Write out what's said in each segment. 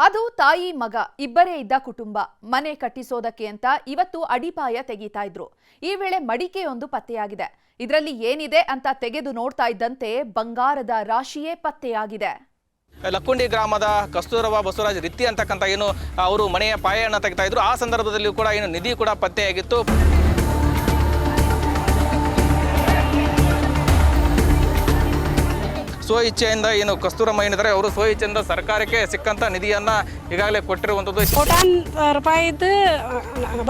ಅದು ತಾಯಿ ಮಗ ಇಬ್ಬರೇ ಇದ್ದ ಕುಟುಂಬ ಮನೆ ಕಟ್ಟಿಸೋದಕ್ಕೆ ಅಂತ ಇವತ್ತು ಅಡಿಪಾಯ ತೆಗಿತಾ ಇದ್ರು. ಈ ವೇಳೆ ಮಡಿಕೆಯೊಂದು ಪತ್ತೆಯಾಗಿದೆ. ಇದರಲ್ಲಿ ಏನಿದೆ ಅಂತ ತೆಗೆದು ನೋಡ್ತಾ ಇದ್ದಂತೆ ಬಂಗಾರದ ರಾಶಿಯೇ ಪತ್ತೆಯಾಗಿದೆ. ಲಕ್ಕುಂಡಿ ಗ್ರಾಮದ ಕಸ್ತೂರಬಾ ಬಸವರಾಜ್ ರಿತ್ತಿ ಅಂತಕ್ಕಂಥ ಏನು ಅವರು ಮನೆಯ ಪಾಯವನ್ನು ತೆಗಿತಾ ಇದ್ರು. ಆ ಸಂದರ್ಭದಲ್ಲಿ ಕೂಡ ಏನು ನಿಧಿ ಕೂಡ ಪತ್ತೆಯಾಗಿತ್ತು. ಸ್ವ ಇಚ್ಛೆಯಿಂದ ಏನು ಕಸ್ತೂರಮ್ಮ ಏನಿದ್ದಾರೆ ಅವರು ಸ್ವ ಇಚ್ಛೆಯಿಂದ ಸರ್ಕಾರಕ್ಕೆ ಸಿಕ್ಕಂತ ನಿಧಿಯನ್ನ ಈಗಾಗಲೇ ಕೊಟ್ಟಿರುವಂಥದ್ದು. ಕೋಟ್ಯಾಂತರ ರೂಪಾಯಿದ್ದು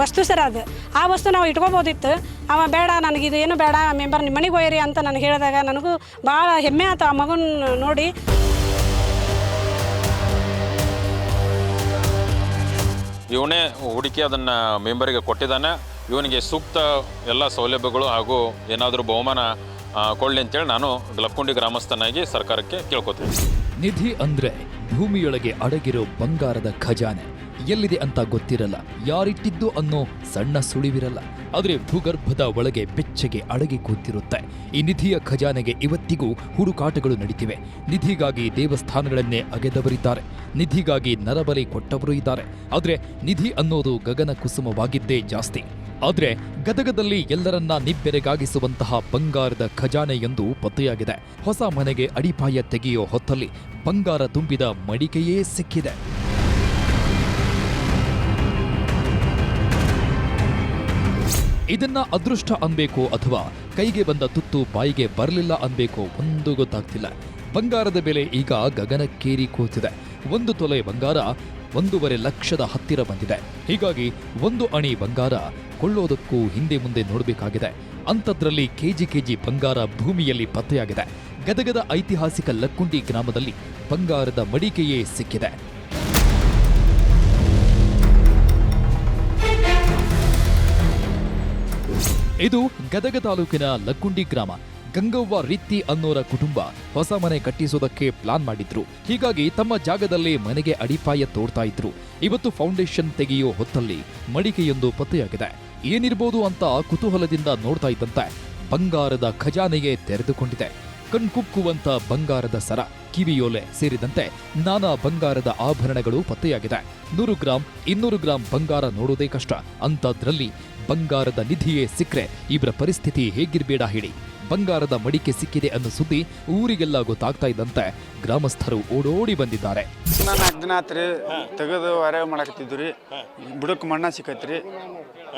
ವಸ್ತು ಸರ್ ಅದು. ಆ ವಸ್ತು ನಾವು ಇಟ್ಕೋಬೋದಿತ್ತು. ಅವ ಬೇಡ ನನಗಿದು ಏನು ಬೇಡ ಮೆಂಬರ್ ನಿಮ್ಮ ಮನೆಗೆ ಹೋಯ್ರಿ ಅಂತ ನನಗೆ ಹೇಳಿದಾಗ ನನಗೂ ಭಾಳ ಹೆಮ್ಮೆ ಆಯ್ತು ಆ ಮಗನ ನೋಡಿ. ಇವನೇ ಹುಡುಕಿ ಅದನ್ನು ಮೆಂಬರಿಗೆ ಕೊಟ್ಟಿದ್ದಾನೆ. ಇವನಿಗೆ ಸೂಕ್ತ ಎಲ್ಲ ಸೌಲಭ್ಯಗಳು ಹಾಗೂ ಏನಾದರೂ ಬಹುಮಾನ ಕೊಳ್ಳಿ ಅಂತೇಳಿ ನಾನು ಲಕ್ಕುಂಡಿ ಗ್ರಾಮಸ್ಥನಾಗಿ ಸರ್ಕಾರಕ್ಕೆ ಕೇಳ್ಕೊತೀನಿ. ನಿಧಿ ಅಂದ್ರೆ ಭೂಮಿಯೊಳಗೆ ಅಡಗಿರೋ ಬಂಗಾರದ ಖಜಾನೆ. ಎಲ್ಲಿದೆ ಅಂತ ಗೊತ್ತಿರಲ್ಲ, ಯಾರಿಟ್ಟಿದ್ದು ಅನ್ನೋ ಸಣ್ಣ ಸುಳಿವಿರಲ್ಲ. ಆದರೆ ಭೂಗರ್ಭದ ಒಳಗೆ ಬೆಚ್ಚಗೆ ಅಡಗಿ ಕೂತಿರುತ್ತೆ. ಈ ನಿಧಿಯ ಖಜಾನೆಗೆ ಇವತ್ತಿಗೂ ಹುಡುಕಾಟಗಳು ನಡೀತಿವೆ. ನಿಧಿಗಾಗಿ ದೇವಸ್ಥಾನಗಳನ್ನೇ ಅಗೆದವರಿದ್ದಾರೆ, ನಿಧಿಗಾಗಿ ನರಬಲಿ ಕೊಟ್ಟವರು ಇದ್ದಾರೆ. ಆದರೆ ನಿಧಿ ಅನ್ನೋದು ಗಗನ ಕುಸುಮವಾಗಿದ್ದೇ ಜಾಸ್ತಿ. ಆದರೆ ಗದಗದಲ್ಲಿ ಎಲ್ಲರನ್ನ ನಿಬ್ಬೆರೆಗಾಗಿಸುವಂತಹ ಬಂಗಾರದ ಖಜಾನೆಯೊಂದು ಪತ್ತೆಯಾಗಿದೆ. ಹೊಸ ಮನೆಗೆ ಅಡಿಪಾಯ ತೆಗೆಯೋ ಹೊತ್ತಲ್ಲಿ ಬಂಗಾರ ತುಂಬಿದ ಮಡಿಕೆಯೇ ಸಿಕ್ಕಿದೆ. ಇದನ್ನ ಅದೃಷ್ಟ ಅನ್ಬೇಕೋ ಅಥವಾ ಕೈಗೆ ಬಂದ ತುತ್ತು ಬಾಯಿಗೆ ಬರಲಿಲ್ಲ ಅನ್ಬೇಕೋ ಒಂದು ಗೊತ್ತಾಗ್ತಿಲ್ಲ. ಬಂಗಾರದ ಬೆಲೆ ಈಗ ಗಗನಕ್ಕೇರಿ ಕೂತಿದೆ. 1 ತೊಲೆ ಬಂಗಾರ 1.5 ಲಕ್ಷದ ಹತ್ತಿರ ಬಂದಿದೆ. ಹೀಗಾಗಿ 1 ಅಣಿ ಬಂಗಾರ ಕೊಳ್ಳೋದಕ್ಕೂ ಹಿಂದೆ ಮುಂದೆ ನೋಡಬೇಕಾಗಿದೆ. ಅಂಥದ್ರಲ್ಲಿ ಕೆಜಿ ಬಂಗಾರ ಭೂಮಿಯಲ್ಲಿ ಪತ್ತೆಯಾಗಿದೆ. ಗದಗದ ಐತಿಹಾಸಿಕ ಲಕ್ಕುಂಡಿ ಗ್ರಾಮದಲ್ಲಿ ಬಂಗಾರದ ಮಡಿಕೆಯೇ ಸಿಕ್ಕಿದೆ. ಇದು ಗದಗ ತಾಲೂಕಿನ ಲಕ್ಕುಂಡಿ ಗ್ರಾಮ. ಗಂಗವ್ವ ರಿತ್ತಿ ಅನ್ನೋರ ಕುಟುಂಬ ಹೊಸ ಮನೆ ಕಟ್ಟಿಸೋದಕ್ಕೆ ಪ್ಲಾನ್ ಮಾಡಿದ್ರು. ಹೀಗಾಗಿ ತಮ್ಮ ಜಾಗದಲ್ಲೇ ಮನೆಗೆ ಅಡಿಪಾಯ ತೋಡ್ತಾ ಇದ್ರು. ಇವತ್ತು ಫೌಂಡೇಶನ್ ತೆಗೆಯೋ ಹೊತ್ತಲ್ಲಿ ಮಡಿಕೆಯೊಂದು ಪತ್ತೆಯಾಗಿದೆ. ಏನಿರ್ಬೋದು ಅಂತ ಕುತೂಹಲದಿಂದ ನೋಡ್ತಾ ಇದ್ದಂತೆ ಬಂಗಾರದ ಖಜಾನೆಯೇ ತೆರೆದುಕೊಂಡಿದೆ. ಕಣ್ಕುಕ್ಕುವಂತ ಬಂಗಾರದ ಸರ, ಕಿವಿಯೋಲೆ ಸೇರಿದಂತೆ ನಾನಾ ಬಂಗಾರದ ಆಭರಣಗಳು ಪತ್ತೆಯಾಗಿದೆ. 100 ಗ್ರಾಂ 200 ಗ್ರಾಂ ಬಂಗಾರ ನೋಡೋದೇ ಕಷ್ಟ. ಅಂಥದ್ರಲ್ಲಿ ಬಂಗಾರದ ನಿಧಿಯೇ ಸಿಕ್ಕ್ರೆ ಇವರ ಪರಿಸ್ಥಿತಿ ಹೇಗಿರ್ಬೇಡ ಹೇಳಿ. ಬಂಗಾರದ ಮಡಿಕೆ ಸಿಕ್ಕಿದೆ ಅನ್ನೋ ಸುದ್ದಿ ಊರಿಗೆಲ್ಲ ಗೊತ್ತಾಗ್ತಾ ಇದ್ದಂತೆ ಗ್ರಾಮಸ್ಥರು ಓಡೋಡಿ ಬಂದಿದ್ದಾರೆ. 4 ದಿನ ಆತ್ರಿ ತೆಗೆದು ಹೊರ ಮಾಡಕತ್ತಿದ್ರಿ. ಬುಡಕ್ ಮಣ್ಣ ಸಿಕ್ಕತ್ರಿ.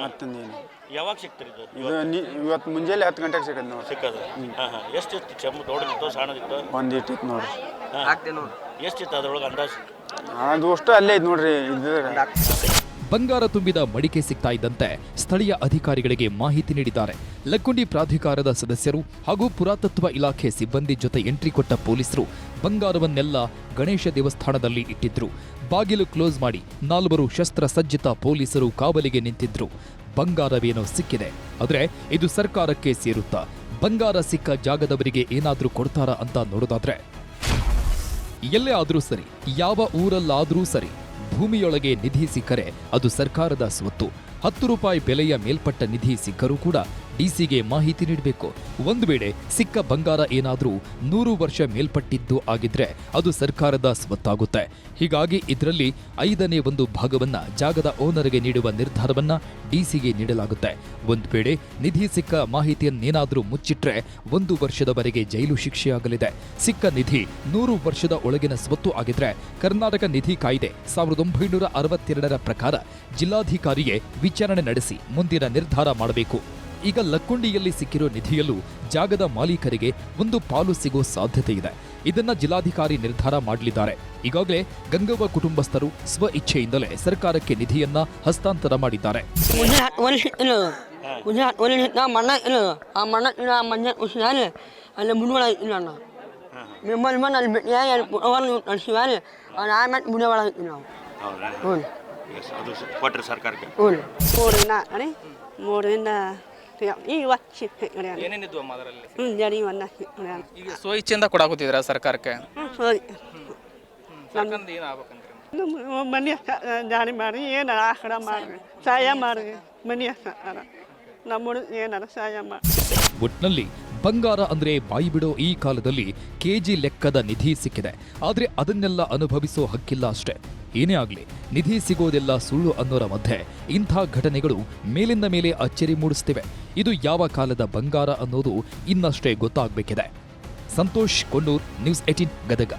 ಮತ್ತೊಂದೇನು ಯಾವಾಗ ಸಿಕ್ತರಿ ಇದು ಇವತ್ತು ಮುಂಜಾನೆ 10 ಗಂಟೆಗೆ ಸಿಕ್ಕತ್ ನೋಡಿ. ಸಿಕ್ಕದು ಎಷ್ಟಿತ್ತು? ಚೆಂಬು ದೊಡ್ಡದಿತ್ತು ಸಣ್ಣದಿತ್ತು? ಒಂದು ಇಟ್ಟಿತ್ತು ನೋಡ್ರಿ. ಎಷ್ಟಿತ್ತು ಅದ್ರೊಳಗೆ ಅಂದಾಜು? ಅದು ಅಷ್ಟು ಅಲ್ಲೇ ಐತೆ ನೋಡ್ರಿ. ಬಂಗಾರ ತುಂಬಿದ ಮಡಿಕೆ ಸಿಗ್ತಾ ಇದ್ದಂತೆ ಸ್ಥಳೀಯ ಅಧಿಕಾರಿಗಳಿಗೆ ಮಾಹಿತಿ ನೀಡಿದ್ದಾರೆ. ಲಕ್ಕುಂಡಿ ಪ್ರಾಧಿಕಾರದ ಸದಸ್ಯರು ಹಾಗೂ ಪುರಾತತ್ವ ಇಲಾಖೆ ಸಿಬ್ಬಂದಿ ಜೊತೆ ಎಂಟ್ರಿ ಕೊಟ್ಟ ಪೊಲೀಸರು ಬಂಗಾರವನ್ನೆಲ್ಲ ಗಣೇಶ ದೇವಸ್ಥಾನದಲ್ಲಿ ಇಟ್ಟಿದ್ರು. ಬಾಗಿಲು ಕ್ಲೋಸ್ ಮಾಡಿ 4 ಶಸ್ತ್ರಸಜ್ಜಿತ ಪೊಲೀಸರು ಕಾವಲಿಗೆ ನಿಂತಿದ್ರು. ಬಂಗಾರವೇನೋ ಸಿಕ್ಕಿದೆ, ಆದರೆ ಇದು ಸರ್ಕಾರಕ್ಕೆ ಸೇರುತ್ತಾ? ಬಂಗಾರ ಸಿಕ್ಕ ಜಾಗದವರಿಗೆ ಏನಾದ್ರೂ ಕೊಡ್ತಾರಾ ಅಂತ ನೋಡೋದಾದ್ರೆ, ಎಲ್ಲೇ ಆದ್ರೂ ಸರಿ, ಯಾವ ಊರಲ್ಲಾದ್ರೂ ಸರಿ, ಭೂಮಿಯೊಳಗೆ ನಿಧಿ ಸಿಕ್ಕರೆ ಅದು ಸರ್ಕಾರದ ಸ್ವತ್ತು. 10 ರೂಪಾಯಿ ಬೆಲೆಯ ಮೇಲ್ಪಟ್ಟ ನಿಧಿ ಸಿಕ್ಕರೂ ಕೂಡ ಡಿಸಿಗೆ ಮಾಹಿತಿ ನೀಡಬೇಕು. ಒಂದು ವೇಳೆ ಸಿಕ್ಕ ಬಂಗಾರ ಏನಾದರೂ 100 ವರ್ಷ ಮೇಲ್ಪಟ್ಟಿದ್ದು ಆಗಿದ್ರೆ ಅದು ಸರ್ಕಾರದ ಸ್ವತ್ತಾಗುತ್ತೆ. ಹೀಗಾಗಿ ಇದರಲ್ಲಿ 5ನೇ 1 ಭಾಗವನ್ನ ಜಾಗದ ಓನರ್ಗೆ ನೀಡುವ ನಿರ್ಧಾರವನ್ನ ಡಿಸಿಗೆ ನೀಡಲಾಗುತ್ತೆ. ಒಂದು ವೇಳೆ ನಿಧಿ ಸಿಕ್ಕ ಮಾಹಿತಿಯನ್ನೇನಾದರೂ ಮುಚ್ಚಿಟ್ರೆ 1 ವರ್ಷದವರೆಗೆ ಜೈಲು ಶಿಕ್ಷೆಯಾಗಲಿದೆ. ಸಿಕ್ಕ ನಿಧಿ 100 ವರ್ಷದ ಒಳಗಿನ ಸ್ವತ್ತು ಆಗಿದ್ರೆ ಕರ್ನಾಟಕ ನಿಧಿ ಕಾಯ್ದೆ 1962ರ ಪ್ರಕಾರ ಜಿಲ್ಲಾಧಿಕಾರಿಗೆ ವಿಚಾರಣೆ ನಡೆಸಿ ಮುಂದಿನ ನಿರ್ಧಾರ ಮಾಡಬೇಕು. ಈಗ ಲಕ್ಕುಂಡಿಯಲ್ಲಿ ಸಿಕ್ಕಿರೋ ನಿಧಿಯಲ್ಲೂ ಜಾಗದ ಮಾಲೀಕರಿಗೆ ಒಂದು ಪಾಲು ಸಿಗೋ ಸಾಧ್ಯತೆ ಇದೆ. ಇದನ್ನ ಜಿಲ್ಲಾಧಿಕಾರಿ ನಿರ್ಧಾರ ಮಾಡಲಿದ್ದಾರೆ. ಈಗಾಗಲೇ ಗಂಗವ್ವ ಕುಟುಂಬಸ್ಥರು ಸ್ವ ಇಚ್ಛೆಯಿಂದಲೇ ಸರ್ಕಾರಕ್ಕೆ ನಿಧಿಯನ್ನ ಹಸ್ತಾಂತರ ಮಾಡಿದ್ದಾರೆ. ಈಗ ಸ್ವ ಇಚ್ಛೆಯಿಂದ ಕೊಡಾಕುತ್ತಿದ್ರ ಸರ್ಕಾರಕ್ಕೆ? ಮನೆ ಜಾರಿ ಮಾಡಿ ಏನಾರ ಆಕಡ ಮಾಡ್ರಿ, ಸಹಾಯ ಮಾಡ್ರಿ. ಮನೆ ನಮ್ಮ ಏನಾರ ಸಹಾಯ ಮಾಡಿ. ಒಟ್ನಲ್ಲಿ ಬಂಗಾರ ಅಂದ್ರೆ ಬಾಯಿ ಬಿಡೋ ಈ ಕಾಲದಲ್ಲಿ ಕೆಜಿ ಲೆಕ್ಕದ ನಿಧಿ ಸಿಕ್ಕಿದೆ. ಆದ್ರೆ ಅದನ್ನೆಲ್ಲ ಅನುಭವಿಸೋ ಹಕ್ಕಿಲ್ಲ ಅಷ್ಟೇ. ಏನೇ ಆಗಲಿ ನಿಧಿ ಸಿಗೋದೆಲ್ಲ ಸುಳ್ಳು ಅನ್ನೋರ ಮಧ್ಯೆ ಇಂಥ ಘಟನೆಗಳು ಮೇಲಿಂದ ಮೇಲೆ ಅಚ್ಚರಿ ಮೂಡಿಸ್ತಿವೆ. ಇದು ಯಾವ ಕಾಲದ ಬಂಗಾರ ಅನ್ನೋದು ಇನ್ನಷ್ಟೇ ಗೊತ್ತಾಗಬೇಕಿದೆ. ಸಂತೋಷ್ ಕೊಣ್ಣೂರ್, ನ್ಯೂಸ್ 18 ಗದಗ.